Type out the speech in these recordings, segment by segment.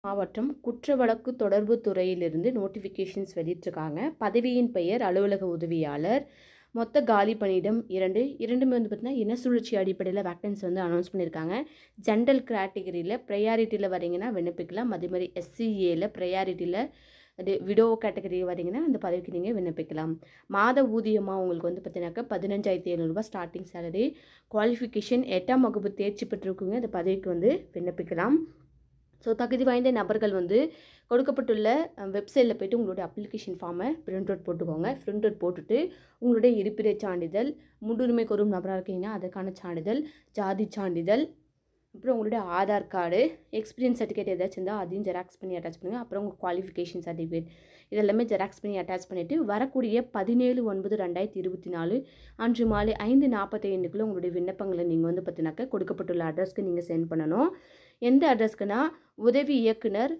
மாவட்டம் குற்ற வழக்கு தொடர்பு துறையிலிருந்து நோட்டிஃபிகேஷன்ஸ் வெளியிட்டிருக்காங்க. பதவியின் பெயர் அலுவலக உதவியாளர். மொத்த காலி பணியிடம் 2. இரண்டுமே வந்து பார்த்தீங்கன்னா இன சுழற்சி அடிப்படையில் வேக்கன்சி வந்து அனௌன்ஸ் பண்ணியிருக்காங்க. ஜென்ரல் கேட்டகரியில் ப்ரையாரிட்டியில் வரீங்கன்னா விண்ணப்பிக்கலாம். அதே மாதிரி SCAல ப்ரையாரிட்டியில் விடோ கேட்டகரி வரீங்கன்னா அந்த பதவிக்கு நீங்கள் விண்ணப்பிக்கலாம். மாத ஊதியமாக உங்களுக்கு வந்து பார்த்தீங்கன்னாக்கா 15,700 ரூபாய் ஸ்டார்டிங் சேலரி. குவாலிஃபிகேஷன் 8ஆம் வகுப்பு தேர்ச்சி பெற்றிருக்குங்க இந்த பதவிக்கு வந்து விண்ணப்பிக்கலாம். ஸோ தகுதி வாய்ந்த நபர்கள் வந்து கொடுக்கப்பட்டுள்ள வெப்சைட்டில் போய்ட்டு உங்களுடைய அப்ளிகேஷன் ஃபார்மை பிரிண்ட் அவுட் போட்டுக்கோங்க. பிரிண்ட் அவுட் போட்டுட்டு உங்களுடைய இருப்பிட சான்றிதழ், முன்னுரிமை கோரும் நபராக இருக்கீங்கன்னா அதற்கான சான்றிதழ், ஜாதி சான்றிதழ், அப்புறம் உங்களுடைய ஆதார் கார்டு, எக்ஸ்பீரியன்ஸ் சர்டிஃபிகேட் ஏதாச்சும் இருந்தால் அதையும் ஜெராக்ஸ் பண்ணி அட்டாச் பண்ணுங்கள். அப்புறம் உங்கள் குவாலிஃபிகேஷன் சர்டிஃபிகேட் இதெல்லாமே ஜெராக்ஸ் பண்ணி அட்டாச் பண்ணிவிட்டு வரக்கூடிய 17/9/2024 அன்று மாலை 5:45 உங்களுடைய விண்ணப்பங்களை நீங்கள் வந்து பார்த்தீங்கன்னாக்கா கொடுக்கப்பட்டுள்ள அட்ரஸ்க்கு நீங்கள் சென்ட் பண்ணணும். எந்த அட்ரஸ்க்குனா உதவி இயக்குனர்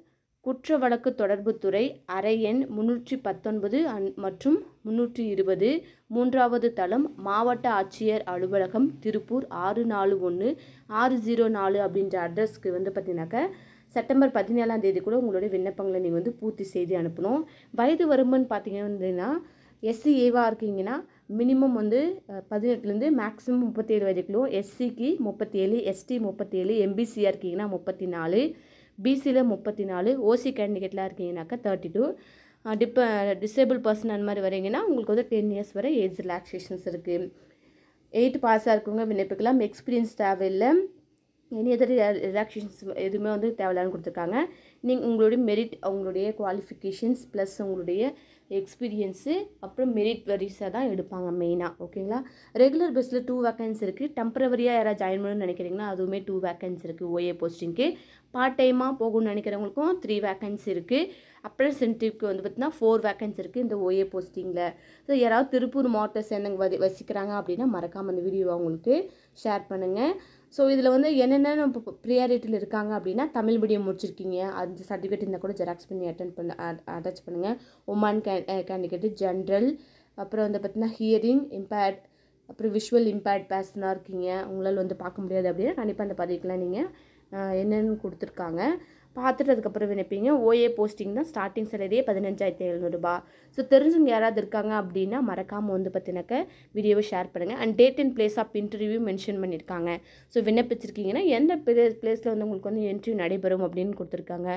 குற்ற வழக்கு தொடர்பு துறை, அறை எண் 319 மற்றும் 320, 3வது தளம், மாவட்ட ஆட்சியர் அலுவலகம், திருப்பூர் 641604 அப்படின்ற அட்ரஸ்க்கு வந்து பார்த்தீங்கன்னாக்கா செப்டம்பர் 17ஆம் தேதிக்குள்ள உங்களுடைய விண்ணப்பங்களை நீங்கள் வந்து பூர்த்தி செய்து அனுப்பணும். வயது வரம்புன்னு பார்த்தீங்கன்னா SCAவாக இருக்கீங்கன்னா மினிமம் வந்து 18லேருந்து மேக்ஸிமம் 37 வயதுக்குள்ளும், SCக்கு 37, ST 37, MBCயாக இருக்கீங்கன்னா 34, BCயில் 34, OC கேண்டிடேட்லாம் இருக்கீங்கன்னாக்கா 32, டிசேபிள் பர்சன் அந்த மாதிரி வரீங்கன்னா உங்களுக்கு வந்து 10 இயர்ஸ் வரை ஏஜ் ரிலாக்ஸேஷன்ஸ் இருக்குது. 8 பாஸாக இருக்கவங்க விண்ணப்பிக்கலாம். எக்ஸ்பீரியன்ஸ் தேவையில்லை. எனி அதர் ரிலாக்ஸேஷன்ஸ் எதுவுமே வந்து தேவையில்லான்னு கொடுத்துருக்காங்க. நீங்கள் உங்களுடைய மெரிட், உங்களுடைய குவாலிஃபிகேஷன்ஸ் ப்ளஸ் உங்களுடைய எக்ஸ்பீரியன்ஸு அப்புறம் மெரிட் வரிஸாக தான் எடுப்பாங்க மெயினாக. ஓகேங்களா? ரெகுலர் பேஸில் 2 வேக்கன்சி இருக்குது. டெம்பரவரியாக யாராவது ஜாயின் பண்ணணும்னு நினைக்கிறீங்கன்னா அதுவுமே 2 வேக்கன்சி இருக்குது OA போஸ்டிங்க்கு. பார்ட் டைமாக போகணும்னு நினைக்கிறவங்களுக்கும் 3 வேக்கன்சி இருக்குது. அப்ரெசன்டிவ்க்கு வந்து பார்த்திங்கன்னா 4 வேக்கன்சி இருக்குது இந்த OA போஸ்டிங்கில். ஸோ யாராவது திருப்பூர் மாவட்ட சேர்ந்தவங்க வசிக்கிறாங்க அப்படின்னா மறக்காமல் அந்த வீடியோவை அவங்களுக்கு ஷேர் பண்ணுங்கள். ஸோ இதில் வந்து என்னென்ன இப்போ ப்ரியாரிட்டியில் இருக்காங்க அப்படின்னா தமிழ் மீடியம் முடிச்சிருக்கீங்க அந்த சர்டிஃபிகேட் இருந்தால் கூட ஜெராக்ஸ் பண்ணி அட்டாச் பண்ணுங்கள். உமன் கேண்டிடேட்டு, ஜென்ரல், அப்புறம் வந்து பார்த்திங்கன்னா ஹியரிங் இம்பேர்ட், அப்புறம் விஷுவல் இம்பேர்ட் பர்சனாக இருக்கீங்க, உங்களால் வந்து பார்க்க முடியாது அப்படின்னா கண்டிப்பாக அந்த பதவிக்கெலாம் நீங்கள் என்னென்னு கொடுத்துருக்காங்க பார்த்துட்டு அதுக்கப்புறம் விண்ணப்பிங்க. OA போஸ்டிங் தான் ஸ்டார்டிங் சேலரியே 15,700 ரூபாய். ஸோ தெரிஞ்சவங்க யாராவது இருக்காங்க அப்படின்னா மறக்காமல் வந்து பார்த்தீங்கன்னாக்கா வீடியோவை ஷேர் பண்ணுங்கள். And date and place of interview mention பண்ணியிருக்காங்க. ஸோ விண்ணப்பிச்சிருக்கீங்கன்னா எந்த பிளேஸில் வந்து உங்களுக்கு வந்து இன்டர்வியூ நடைபெறும் அப்படின்னு கொடுத்துருக்காங்க.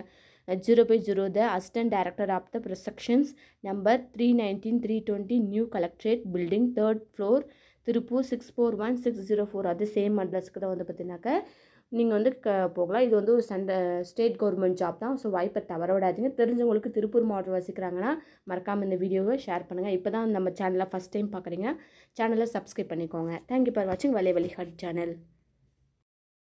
0/0 the assistant director of the prosecutions, number 319 320 new collectorate building, 3rd floor, Tiruppur 641604. அது சேம் அட்ரஸ்க்கு தான் வந்து பார்த்தீங்கன்னாக்கா நீங்கள் வந்து போகலாம். இது வந்து ஒரு ஸ்டேட் கவர்மெண்ட் ஜாப் தான். ஸோ வாய்ப்பை தவற விடாதீங்க. தெரிஞ்சவங்களுக்கு திருப்பூர் மாவட்டம் வசிக்கிறாங்கன்னா மறக்காமல் இந்த வீடியோவை ஷேர் பண்ணுங்கள். இப்போ தான் நம்ம சேனலை ஃபஸ்ட் டைம் பார்க்குறீங்க, சேனலை சப்ஸ்கிரைப் பண்ணிக்கோங்க. தேங்க்யூ ஃபார் வாட்சிங் வலை வழிகாட்டி சேனல்.